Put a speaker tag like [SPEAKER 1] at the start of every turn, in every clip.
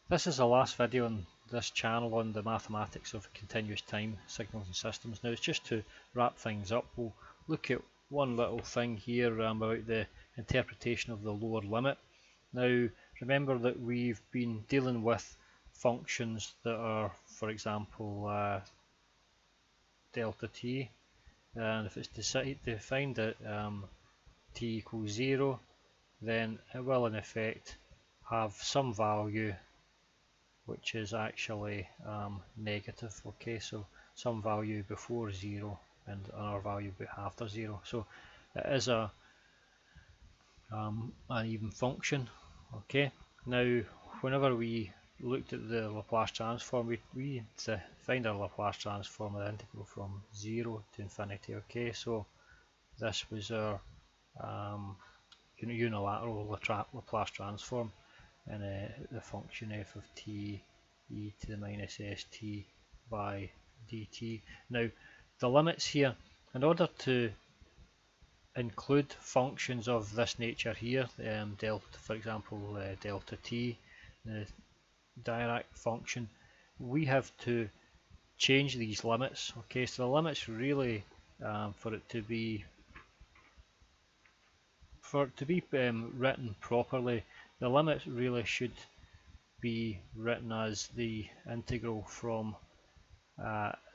[SPEAKER 1] This is the last video on this channel on the mathematics of continuous time signals and systems. Now it's just to wrap things up. We'll look at one little thing here about the interpretation of the lower limit. Now remember that we've been dealing with functions that are, for example, delta t, and if it's defined at t equals 0, then it will in effect have some value which is actually negative. Okay, so some value before 0 and another value after 0. So it is an even function. Okay, now whenever we looked at the Laplace transform, we defined our Laplace transform as integral from 0 to infinity. Okay, so this was our unilateral Laplace transform, and the function f of t e to the minus st by dt. Now the limits here, in order to include functions of this nature here, delta, for example, delta t, the Dirac function, we have to change these limits. Okay, so the limits really, for it to be written properly, the limit really should be written as the integral from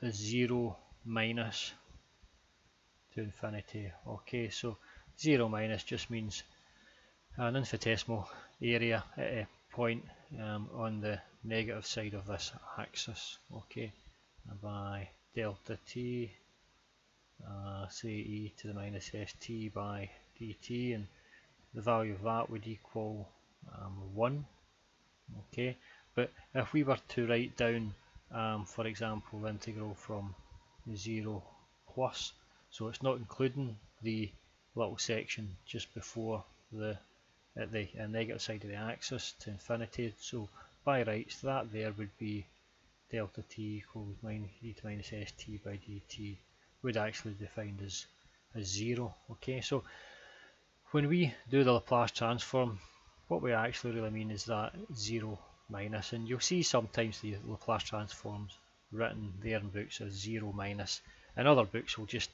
[SPEAKER 1] 0 minus to infinity. Okay, so 0 minus just means an infinitesimal area at a point on the negative side of this axis. Okay, by delta t, say e to the minus st by dt, and the value of that would equal 1. Okay, but if we were to write down, for example, the integral from 0 plus, so it's not including the little section just before at the negative side of the axis to infinity, so by rights that there would be delta t equals e to minus st by dt, would actually defined as 0. Okay, so when we do the Laplace transform, what we actually really mean is that 0 minus, and you'll see sometimes the Laplace transforms written there in books as 0 minus, and other books will just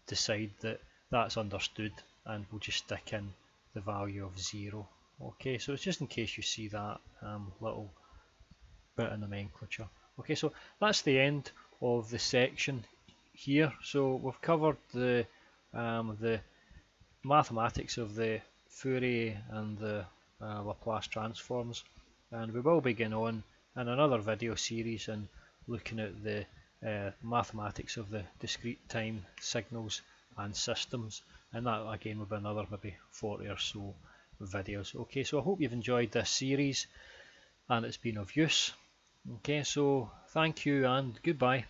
[SPEAKER 1] decide that that's understood and we'll just stick in the value of 0. Okay, so it's just in case you see that little bit of nomenclature. Okay, so that's the end of the section here. So we've covered the mathematics of the Fourier and the Laplace transforms, and we will begin on in another video series and looking at the mathematics of the discrete time signals and systems, and that again will be another maybe 40 or so videos. Okay, so I hope you've enjoyed this series and it's been of use. Okay, so thank you and goodbye.